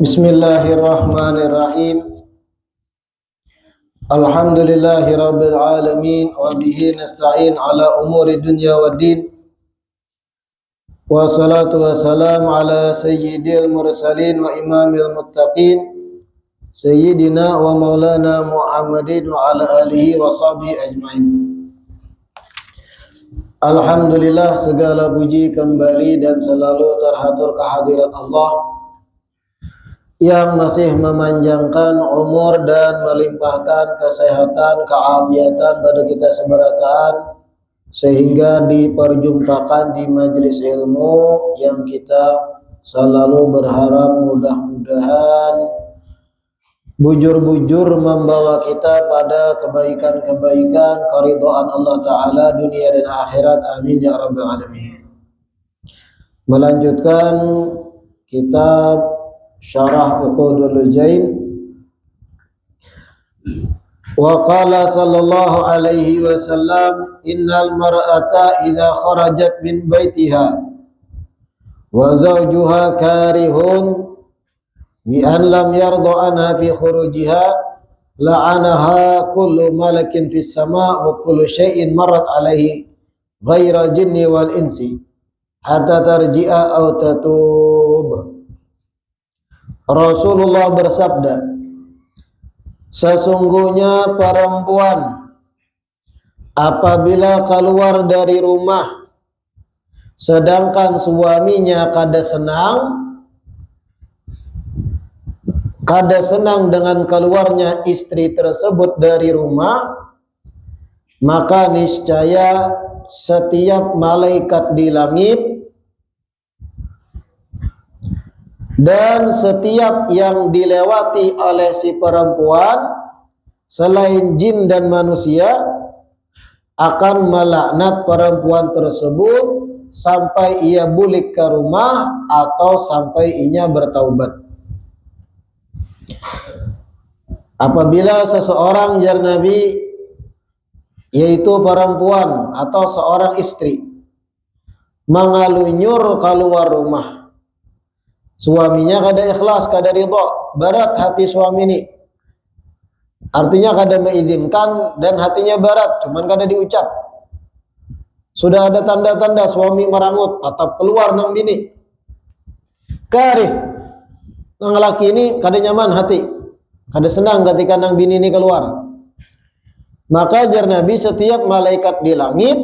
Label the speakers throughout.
Speaker 1: Bismillahirrahmanirrahim. Alhamdulillahirabbil alamin wa bihi nasta'in ala umuri dunya waddin. Wassalatu wassalamu ala sayyidil mursalin wa imamil muttaqin sayyidina wa maulana Muhammadin wa ala alihi wa sahbihi ajmain. Alhamdulillah, segala puji kembali dan selalu terhatur kehadirat Allah yang masih memanjangkan umur dan melimpahkan kesehatan, keafiatan pada kita seberataan, sehingga diperjumpakan di majelis ilmu yang kita selalu berharap mudah-mudahan bujur-bujur membawa kita pada kebaikan-kebaikan, keridhaan Allah Ta'ala dunia dan akhirat. Amin ya rabbal alamin. Melanjutkan kitab Syarah Uqudul Jain. Wa qala sallallahu alaihi wasallam, innal mar'ata idza kharajat min baitiha wa zawjuha karihun bi an lam yarda anha fi khurujiha la'anaha kullu malakin fis sama' wa kullu syai'in marrat alaihi ghairal jinni wal insi hatta tarji'a aw tatub. Rasulullah bersabda, sesungguhnya perempuan apabila keluar dari rumah sedangkan suaminya kada senang dengan keluarnya istri tersebut dari rumah, maka niscaya setiap malaikat di langit dan setiap yang dilewati oleh si perempuan selain jin dan manusia akan melaknat perempuan tersebut sampai ia balik ke rumah atau sampai ia bertaubat. Apabila seseorang, jar Nabi, yaitu perempuan atau seorang istri, mengalunyur keluar rumah, suaminya kada ikhlas, kada ridha, berat hati suami ini. Artinya kada mengizinkan dan hatinya berat, cuman kada diucap. Sudah ada tanda-tanda suami merangut, tetap keluar nang bini. Karih nang laki ini kada nyaman hati, kada senang ketika nang bini ini keluar. Maka jar Nabi, setiap malaikat di langit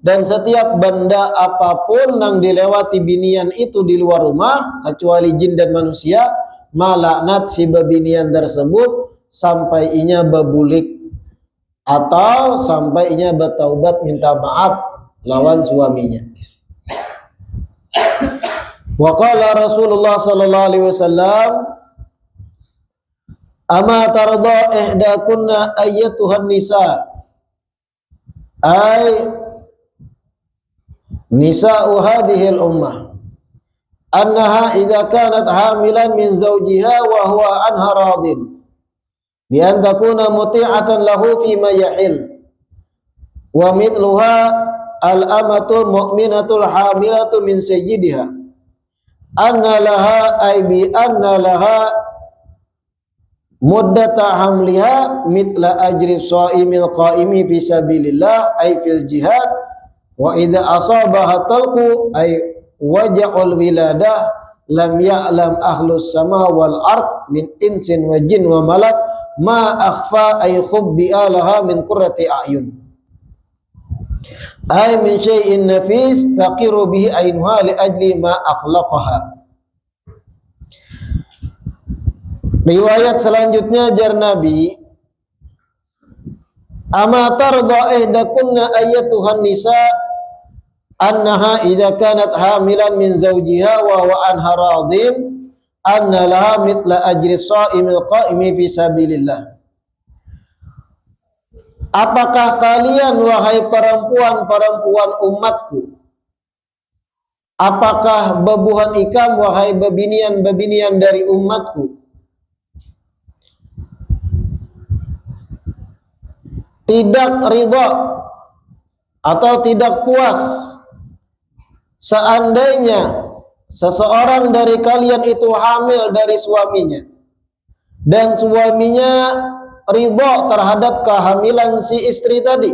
Speaker 1: dan setiap benda apapun yang dilewati binian itu di luar rumah, kecuali jin dan manusia, malaknat si bebinian tersebut sampai inya bebulik atau sampai inya bertaubat minta maaf lawan suaminya. Wa qala Rasulullah sallallahu alaihi wasallam, ama tarda ihdakunna ayyatuhan nisa, ay nisa'u hadhil ummah, annaha idza kanat hamilan min zawjiha wa huwa anha radin bi an takuna muti'atan lahu fi ma yahil wa mithluha al-amatul mu'minatul hamilatu min sayyidiha anna laha ay bi anna laha muddata hamliha mithla ajri shaimil qaimi fi sabilillah ay fil jihad wa idza asabaha talqu ay waja'ul wiladah lam ya'lam ahlus sama wal ard min insin wa jin wa malak ma akhfa ay khubbi alaha min qurrati a'yun ay min syai'in nafis taqiru bihi aynuha li ajli ma akhlaqaha. Riwayat selanjutnya, jar Nabi, ama tarda ihdakunna ayyatuhan nisa annaha idza kanat hamilan min zawjiha wa huwa anha radin anna laha mithla ajri shaimil qaimi fi sabilillah. Apakah kalian, wahai perempuan-perempuan umatku, apakah bebuhan ikam, wahai bebinian-bebinian dari umatku, tidak ridha atau tidak puas seandainya seseorang dari kalian itu hamil dari suaminya dan suaminya ridha terhadap kehamilan si istri tadi,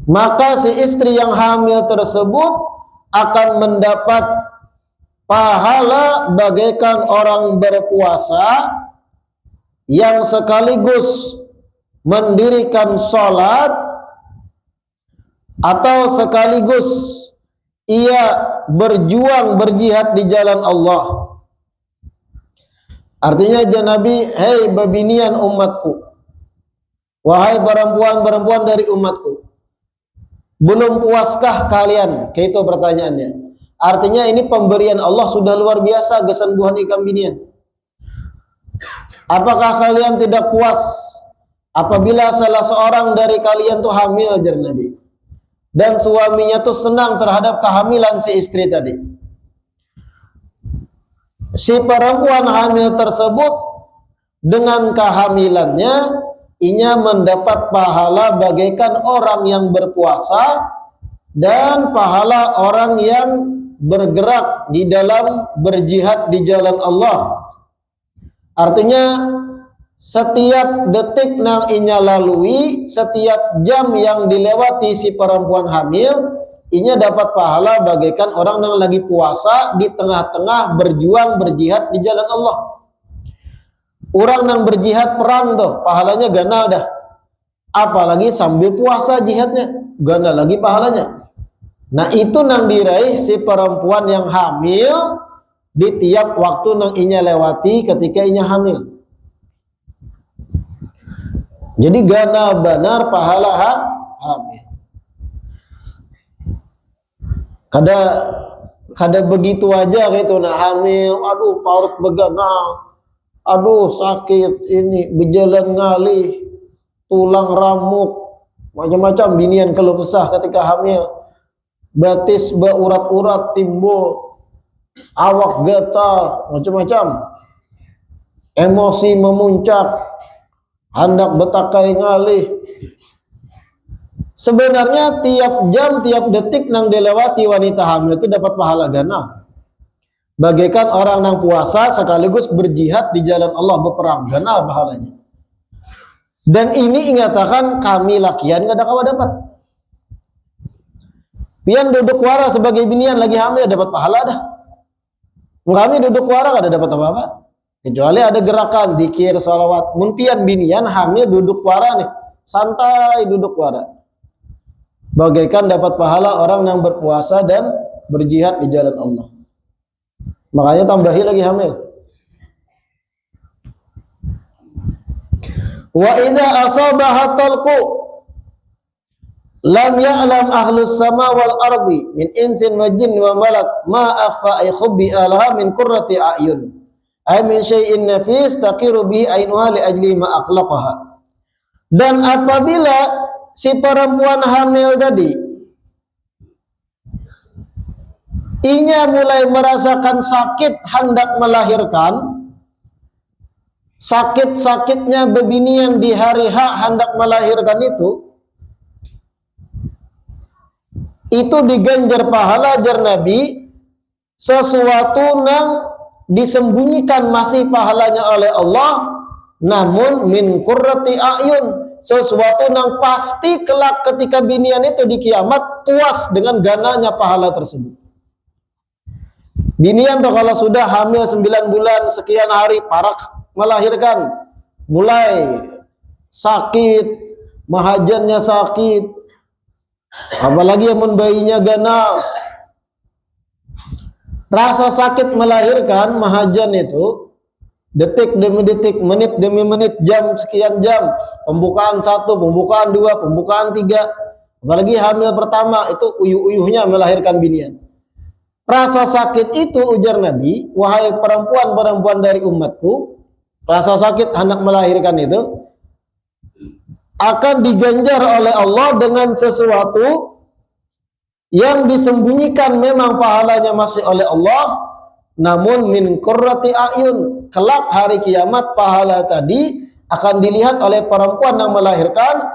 Speaker 1: maka si istri yang hamil tersebut akan mendapat pahala bagaikan orang berpuasa yang sekaligus mendirikan sholat atau sekaligus ia berjuang berjihad di jalan Allah. Artinya Nabi, hei babinian umatku, wahai perempuan-perempuan dari umatku, belum puaskah kalian? Kayak itu pertanyaannya. Artinya ini pemberian Allah sudah luar biasa, kesembuhan ikan binian. Apakah kalian tidak puas apabila salah seorang dari kalian tuh hamil, jar Nabi, dan suaminya tuh senang terhadap kehamilan si istri tadi? Si perempuan hamil tersebut dengan kehamilannya inya mendapat pahala bagaikan orang yang berpuasa dan pahala orang yang bergerak di dalam berjihad di jalan Allah. Artinya setiap detik yang inya lalui, setiap jam yang dilewati si perempuan hamil, inya dapat pahala bagaikan orang yang lagi puasa di tengah-tengah berjuang berjihad di jalan Allah. Orang yang berjihad perang tuh pahalanya gana dah. Apalagi sambil puasa jihadnya, gana lagi pahalanya. Nah itu nang diraih si perempuan yang hamil di tiap waktu nang inya lewati ketika inya hamil. Jadi gana benar pahala hamil. Kada begitu aja gitu, nah hamil, aduh paut begana, aduh sakit ini, berjalan ngalih, tulang ramuk, macam-macam binian keluh kesah ketika hamil, batis berurat-urat timbul, awak gatal, macam-macam, emosi memuncak, hendak betakai ngalih. Sebenarnya tiap jam, tiap detik yang dilewati wanita hamil itu dapat pahala gana. Bagaikan orang yang puasa sekaligus berjihad di jalan Allah, berperang, gana pahalanya. Dan ini ingatakan kami lakian gak ada kawa dapat. Pian duduk wara sebagai binian lagi hamil dapat pahala dah. Kami duduk wara gak ada dapat apa-apa. Kecuali ada gerakan zikir, salawat. Mun pian binian hamil duduk wara nih, santai duduk wara. Bagaikan dapat pahala orang yang berpuasa dan berjihad di jalan Allah. Makanya tambahi lagi hamil. Wa idza asabaha talqu lam ya'lam ahlus sama wal ardi min insin wa jin wa malak ma akhfa ay khubbi alaha min qurrati a'yun ay min syai'in nafis taqiru bihi ainuha li ajli ma aqlaqaha. Dan apabila si perempuan hamil tadi inya mulai merasakan sakit hendak melahirkan, sakit-sakitnya bebinian di hari H hendak melahirkan itu diganjar pahala jar Nabi, sesuatu yang disembunyikan masih pahalanya oleh Allah, namun min qurrati a'yun, sesuatu yang pasti kelak ketika binian itu di kiamat puas dengan gananya pahala tersebut. Binian tuh kalau sudah hamil 9 bulan sekian hari parak melahirkan, mulai sakit, mahajannya sakit, apalagi yang bayinya gana, rasa sakit melahirkan mahajan itu detik demi detik, menit demi menit, jam sekian jam, pembukaan 1, pembukaan 2, pembukaan 3, apalagi hamil pertama itu uyuh-uyuhnya melahirkan binian. Rasa sakit itu ujar Nabi, wahai perempuan-perempuan dari umatku, rasa sakit hendak melahirkan itu akan diganjar oleh Allah dengan sesuatu yang disembunyikan memang pahalanya masih oleh Allah, namun min qurrati a'yun, kelak hari kiamat pahala tadi akan dilihat oleh perempuan yang melahirkan,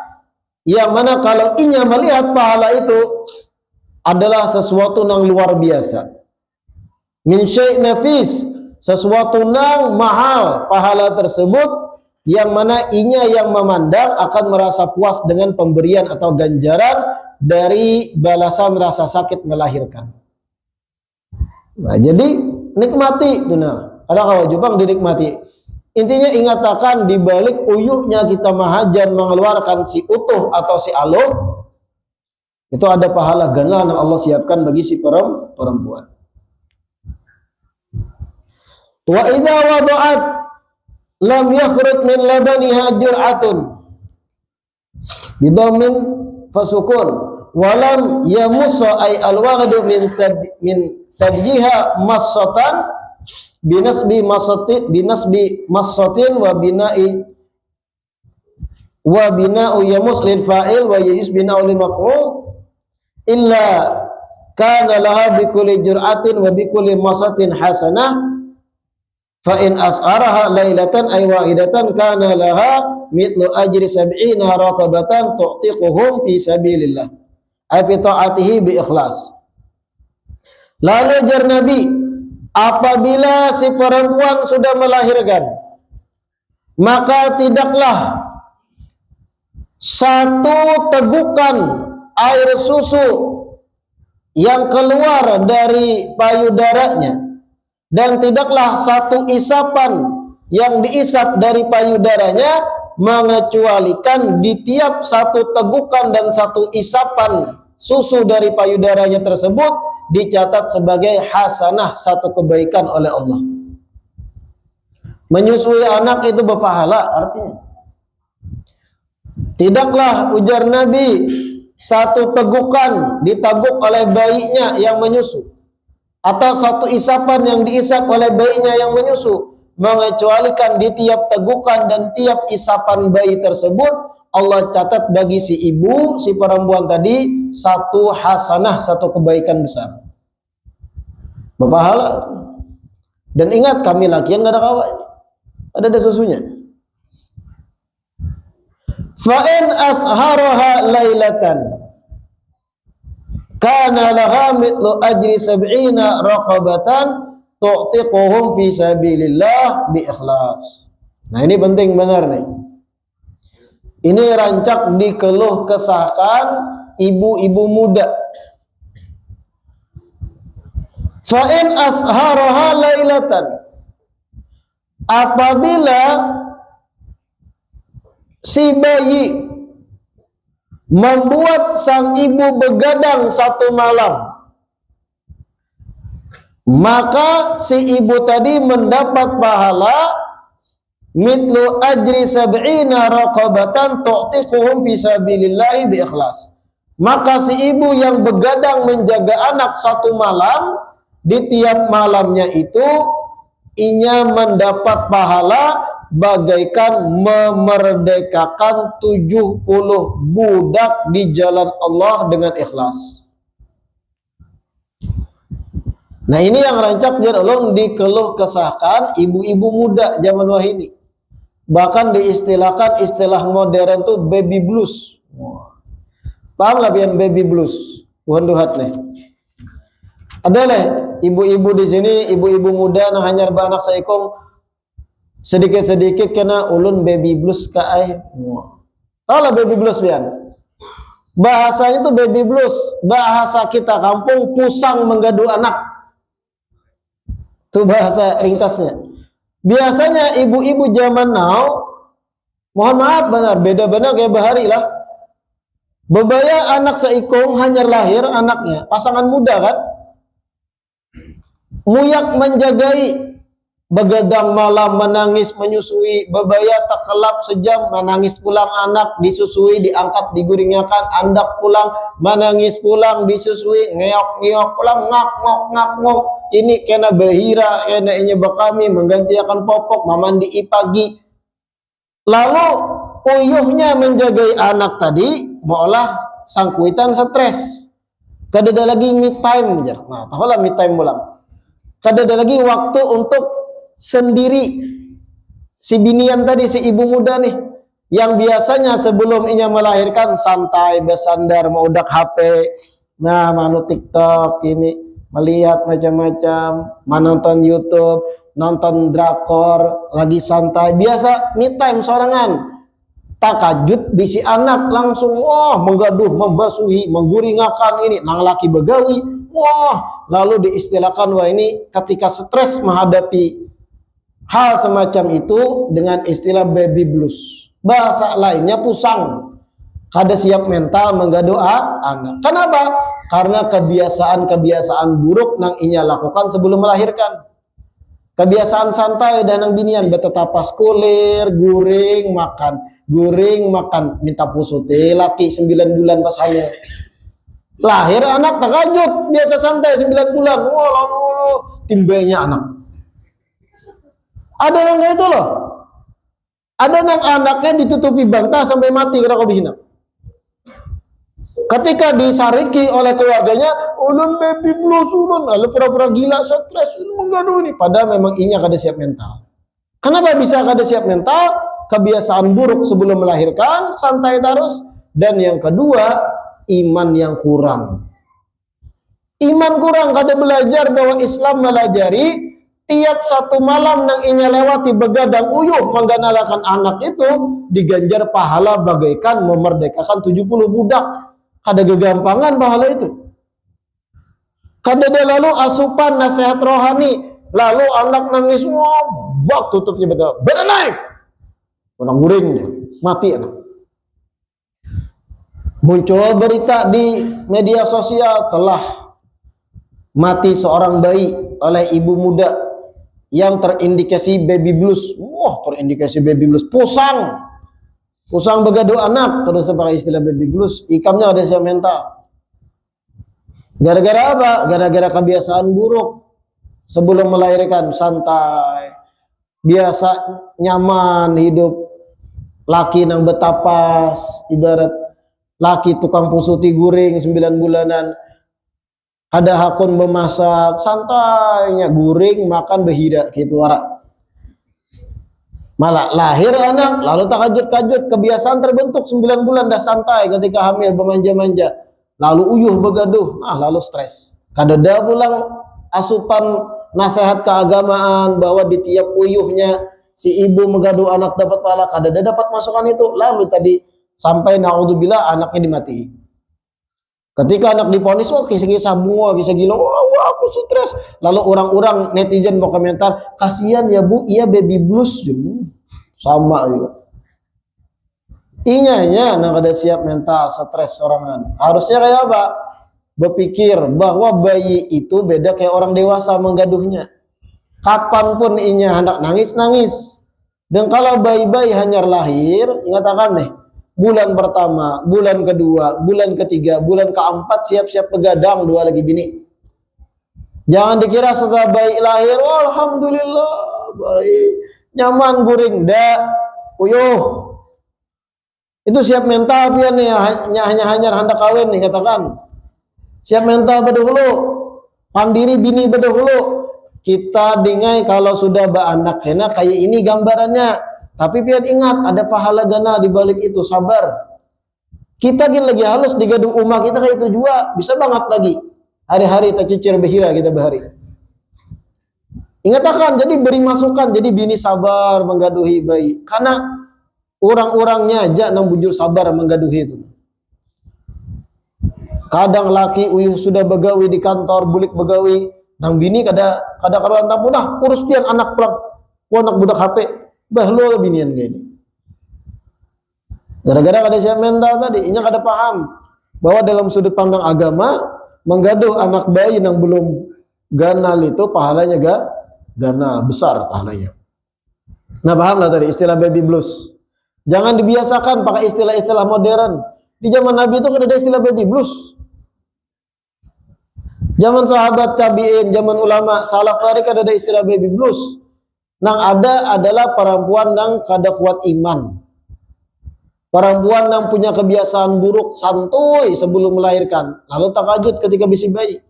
Speaker 1: yang mana kalau inya melihat pahala itu adalah sesuatu yang luar biasa. min syai' nafis, sesuatu yang mahal pahala tersebut, yang mana inya yang memandang akan merasa puas dengan pemberian atau ganjaran dari balasan rasa sakit melahirkan. Nah, jadi nikmati tuh nah. Ada kalau Jepang dinikmati. Intinya ingatakan di balik uyuhnya kita mahajan mengeluarkan si utuh atau si aluh, itu ada pahala ganda yang Allah siapkan bagi si perempuan. Wa idza wada'at lam yakhruj min labaniha jur'atun bidhammin fasukun wa lam yamussa ay alwaladu min tadjiha massatan binasbi massatin wa bina'u yamus lil fa'il wa yus bina'u lil maf'ul illa kana laha bi kulli jur'atin wa bi kulli massatin hasanah fa in as'araha lailatan ay wahidatan kana laha mithlu ajri sab'ina raqabatan tu'tiquhum fi sabilillah ay fi ta'atihi bi ikhlas. Lalu jar Nabi, apabila si perempuan sudah melahirkan, maka tidaklah satu tegukan air susu yang keluar dari payudaranya, dan tidaklah satu isapan yang diisap dari payudaranya, mengecualikan di tiap satu tegukan dan satu isapan susu dari payudaranya tersebut dicatat sebagai hasanah, satu kebaikan oleh Allah. Menyusui anak itu berpahala artinya. Tidaklah ujar Nabi satu tegukan ditaguk oleh bayinya yang menyusu, atau satu isapan yang diisap oleh bayinya yang menyusu, mengecualikan di tiap tegukan dan tiap isapan bayi tersebut Allah catat bagi si ibu, si perempuan tadi, satu hasanah, satu kebaikan besar. Berpahala. Dan ingat, kami lakian gak ada kawan. Ada susunya. Fa'in asharaha lailatan kana laha mithlu ajri sab'ina raqabatan tu'tiquhum fi sabilillah bi ikhlas. Nah, ini penting benar nih. Ini rancak dikeluh kesahkan ibu-ibu muda. Fa'in asharaha lailatan, apabila si bayi membuat sang ibu begadang satu malam, maka si ibu tadi mendapat pahala mithlu ajri sab'ina raqabatan tu'tiquhum fi sabilillahi bi ikhlas. Maka si ibu yang begadang menjaga anak satu malam, di tiap malamnya itu inya mendapat pahala bagaikan memerdekakan 70 budak di jalan Allah dengan ikhlas. Nah, ini yang rancak jarolong dikeluh kesahkan ibu-ibu muda zaman wahini. Bahkan diistilahkan istilah modern tuh baby blues. Paham lah pian baby blues? Wanduhat nih. Adalah ibu-ibu di sini, ibu-ibu muda nah hanya beranak seikong sedikit-sedikit kena ulun baby blues ka ai. Tahu lah baby blues pian? Bahasanya tuh baby blues, bahasa kita kampung pusang menggadu anak. Itu bahasa ringkasnya. Biasanya ibu-ibu zaman now, mohon maaf benar, beda benar kayak bahari lah. Bebaya anak seikong hanya lahir anaknya, pasangan muda kan. Muyak menjagai, begadang malam menangis menyusui, bebaya tak kelap sejam menangis pulang anak, disusui, diangkat, diguringakan, andak pulang, menangis pulang, disusui, ngeok-ngeok pulang, ngak-ngok, ini kena behira, kena inya bakami, menggantikan popok, mamandi pagi. Lalu uyuhnya menjagai anak tadi, maolah sangkuitan stres. Kadada lagi me time, nah tahulah me time pulang. Kadada lagi waktu untuk sendiri. Si binian tadi, si ibu muda nih, yang biasanya sebelum inya melahirkan santai bersandar mau udak HP, nah manu TikTok ini, melihat macam-macam, menonton YouTube, nonton drakor, lagi santai, biasa me time sorangan. Takajud bisi anak langsung wah menggaduh, membasuhi, mengguringakan ini, nang laki begawi, wah lalu diistilahkan wah ini ketika stres menghadapi hal semacam itu dengan istilah baby blues. Bahasa lainnya pusang. Kada siap mental menggaduh anak. Kenapa? Karena kebiasaan-kebiasaan buruk nang inya lakukan sebelum melahirkan. Kebiasaan santai dan nang binian betetapas kulir, guring makan, minta pusuti laki 9 bulan pas hamil. Lahir anak takajud, biasa santai 9 bulan. Wah, lalu timbangnya anak. Ada yang kayak itu loh. Ada yang anaknya ditutupi bangta sampai mati kena kebihina. Ketika disariki oleh keluarganya, ulun baby blues ulun, lalu pura-pura gila, stres, menggaduh ini. Padahal memang inya kada siap mental. Kenapa bisa kada siap mental? Kebiasaan buruk sebelum melahirkan, santai terus. Dan yang kedua, iman yang kurang. Iman kurang, kada belajar bahwa Islam melajari tiap satu malam nang inya lewati begadang uyuh mengganalakan anak itu diganjar pahala bagaikan memerdekakan 70 budak. Kada gegampangan pahala itu. Kada ada lalu asupan nasihat rohani, lalu anak nangis, wah, bak tutupnya betul. Berenai. Orang guringnya, mati anak. Muncul berita di media sosial telah mati seorang bayi oleh ibu muda yang terindikasi baby blues. Wah, terindikasi baby blues. Pusang begaduh anak, terus pakai istilah baby blues, ikamnya ada siap mental. Gara-gara apa? Gara-gara kebiasaan buruk. Sebelum melahirkan santai, biasa nyaman hidup, laki nang betapas, ibarat laki tukang pusuti guring 9 bulanan, ada hakun memasak, santainya guring makan behida gitu warak. Malah lahir anak, lalu takajud-kajud, kebiasaan terbentuk 9 bulan dah santai ketika hamil bermanja-manja, lalu uyuh begaduh, lalu stres. Kadada pulang asupan nasihat keagamaan bahwa di tiap uyuhnya si ibu menggaduh anak dapat pahala, kadada dapat masukan itu. Lalu tadi sampai naudzubillah anaknya dimati. Ketika anak diponis, wah kisah-kisah bunga, kisah gila, wah aku stres. Lalu orang-orang netizen mau komentar, kasihan ya bu, iya baby blues, sama juga. Inya nak ada siap mental, stres sorangan. Harusnya kayak apa? Berpikir bahwa bayi itu beda kayak orang dewasa menggaduhnya. Kapanpun inya hendak nangis. Dan kalau bayi-bayi hanya lahir, ingatakan nih, bulan pertama, bulan kedua, bulan ketiga, bulan keempat siap-siap begadang 2 lagi bini. Jangan dikira setelah bayi lahir, oh, alhamdulillah bayi nyaman guring, uyuh. Itu siap mental pian nih, hanya hendak kawin nih katakan. Siap mental bedahulu, pandiri bini bedahulu. Kita dengai kalau sudah beranak kena kayak ini gambarannya. Tapi pian ingat ada pahala gana di balik itu, sabar. Kita gini lagi halus digaduh umah kita kayak itu juga bisa banget lagi. Hari-hari tak cicir behira kita bahari. Ingat akan jadi beri masukan, jadi bini sabar menggaduhi bayi. Karena orang-orangnya aja nang bujur sabar menggaduhi itu. Kadang laki uyuh sudah begawi di kantor, bulik begawi, nang bini kada karuan tampun urus pian anak pulang, anak budak HP. Bahlo binian kayak ini. Gara-gara kada siap mental tadi, inya kada paham bahwa dalam sudut pandang agama menggaduh anak bayi yang belum ganal itu pahalanya gana besar pahalanya. Nah paham lah tadi istilah baby blues. Jangan dibiasakan pakai istilah-istilah modern. Di zaman Nabi itu kada ada istilah baby blues. Zaman sahabat tabi'in, zaman ulama salaf tadi kada ada istilah baby blues. Nang ada adalah perempuan yang kada kuat iman. Perempuan yang punya kebiasaan buruk, santuy sebelum melahirkan, lalu takajud ketika bisi bayi.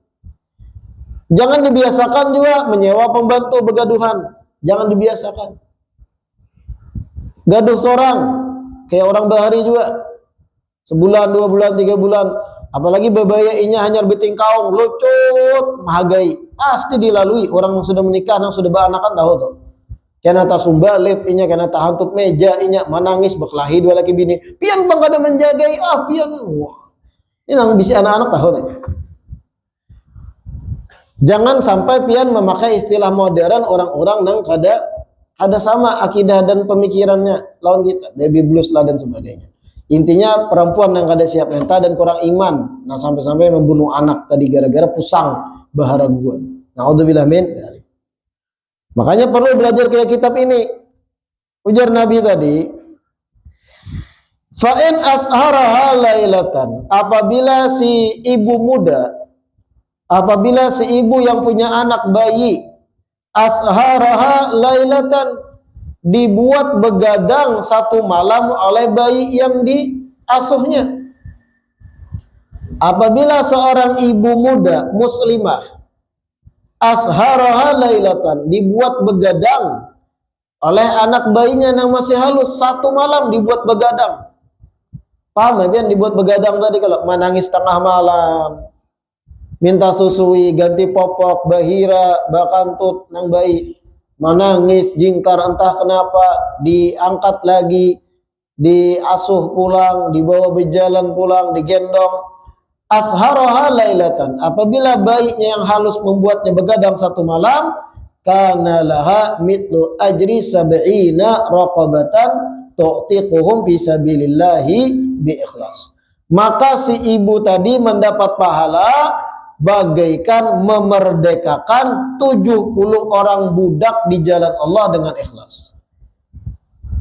Speaker 1: Jangan dibiasakan juga menyewa pembantu begaduhan. Jangan dibiasakan. Gaduh seorang, kayak orang bahari juga. Sebulan, 2 bulan, 3 bulan, Apalagi bebayainya hanya beting kaung, lucut, mahagai. Pasti dilalui orang yang sudah menikah, yang sudah beranakan tahu tuh. Kena tak sumbalit inya, kena tak hantup meja inya, menangis berkelahi dua laki bini. Pian bang kada menjagai, pian. Wah. Ini yang bisa anak-anak tahu deh. Jangan sampai pian memakai istilah modern orang-orang yang kada sama akidah dan pemikirannya lawan kita, baby blues lah dan sebagainya. Intinya perempuan yang kada siap mental dan kurang iman, nah sampai-sampai membunuh anak tadi gara-gara pusang baharaguan. Naudzubillah min dzalik. Makanya perlu belajar kayak kitab ini. Ujar Nabi tadi, fa in asharaha lailatan, apabila si ibu yang punya anak bayi, asharaha lailatan, dibuat begadang satu malam oleh bayi yang diasuhnya. Apabila seorang ibu muda muslimah asharaha lailatan, dibuat begadang oleh anak bayinya yang masih halus, satu malam dibuat begadang. Paham ya, dibuat begadang tadi kalau menangis tengah malam, minta susui, ganti popok, bahira, bakantut nang bayi, menangis, jingkar entah kenapa, diangkat lagi, diasuh pulang, dibawa berjalan pulang, digendong. Asharaha lailatan, apabila bayinya yang halus membuatnya begadang satu malam, kana laha mitlu ajri sab'ina raqabatan tu'tiquhum fi sabilillahi bi ikhlas. Maka si ibu tadi mendapat pahala bagaikan memerdekakan 70 orang budak di jalan Allah dengan ikhlas.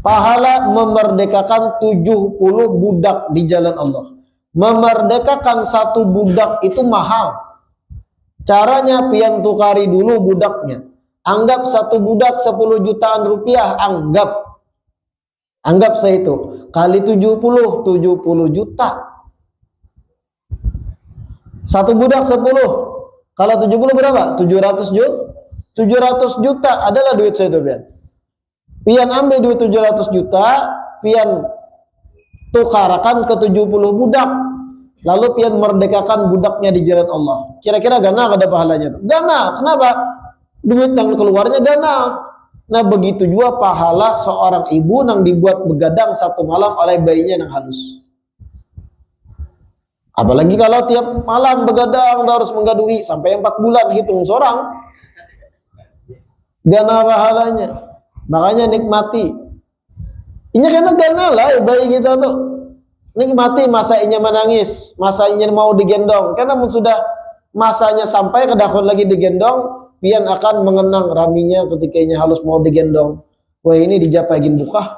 Speaker 1: Pahala memerdekakan 70 budak di jalan Allah. Memerdekakan satu budak itu mahal. Caranya pian tukari dulu budaknya. Anggap satu budak 10 jutaan rupiah, anggap saya itu kali 70 juta. Satu budak 10. Kalau 70 berapa? 700 juta adalah duit saya itu, pian. Pian ambil duit 700 juta, pian tukarakan ke 70 budak, lalu pian merdekakan budaknya di jalan Allah. Kira-kira gana ada pahalanya tuh? Gana. Kenapa? Duit yang keluarnya gana. Nah begitu juga pahala seorang ibu yang dibuat begadang satu malam oleh bayinya yang halus. Apalagi kalau tiap malam begadang harus menggadui sampai 4 bulan, hitung seorang, gana pahalanya. Makanya nikmati. Ini karena gana lah bayi kita tuh. Nikmati masa inya menangis, masa inya mau digendong. Karena sudah masanya sampai kedahun lagi digendong, pian akan mengenang raminya ketika inya halus mau digendong. Wah ini dijapagin buka.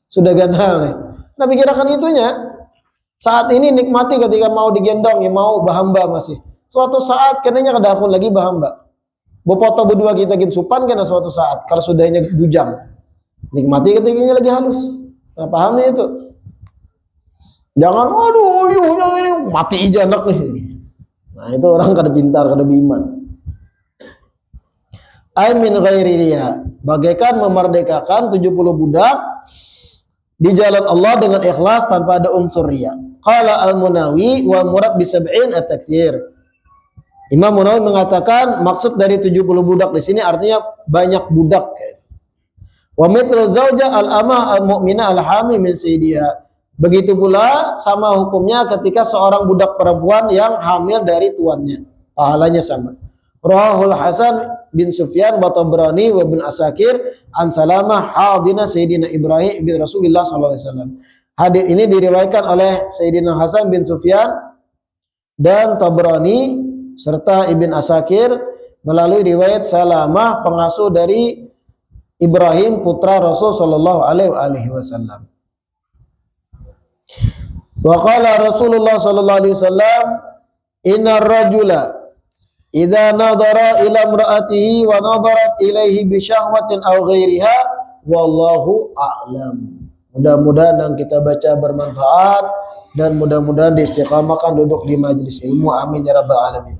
Speaker 1: Sudah gana nih. Nah pikirkan itunya. Saat ini nikmati ketika mau digendong, ya mau bahamba masih. Suatu saat kenanya kedahun lagi bahamba. Bopoto berdua kita supan kena suatu saat kalau sudahnya bujang. Nikmati ketikanya lagi halus. Nah, pahamnya itu. Jangan, aduh, yang ini mati aja anak nih. Nah, itu orang kada pintar, kada beriman. Ai min ghairi riya, bagaikan memerdekakan 70 budak di jalan Allah dengan ikhlas tanpa ada unsur riya. Qala Al-Munawi wa murad bi sab'in at-taktsir. Imam Munawi mengatakan maksud dari 70 budak di sini artinya banyak budak. Wa mithlu zauja al-amah al-mu'minah al-hami min sayyidiha. Begitu pula sama hukumnya ketika seorang budak perempuan yang hamil dari tuannya. Pahalanya sama. Rahul Hasan bin Sufyan wa Tabrani wa bin Asakir an Salamah hadina Sayyidina Ibrahim bin Rasulullah sallallahu alaihi wasallam. Hadis ini diriwayatkan oleh Sayyidina Hasan bin Sufyan dan Tabrani serta Ibn Asakir melalui riwayat Salamah pengasuh dari Ibrahim putra Rasul sallallahu alaihi wasallam. Wa qala Rasulullah sallallahu alaihi wasallam, "Innar rajula idza nadhara ila imra'atihi wa nadarat ilaihi bi syahwatin aw ghairiha wallahu a'lam." Mudah-mudahan yang kita baca bermanfaat dan mudah-mudahan diistiqamahkan duduk di majelis ilmu. Amin ya rabbal alamin.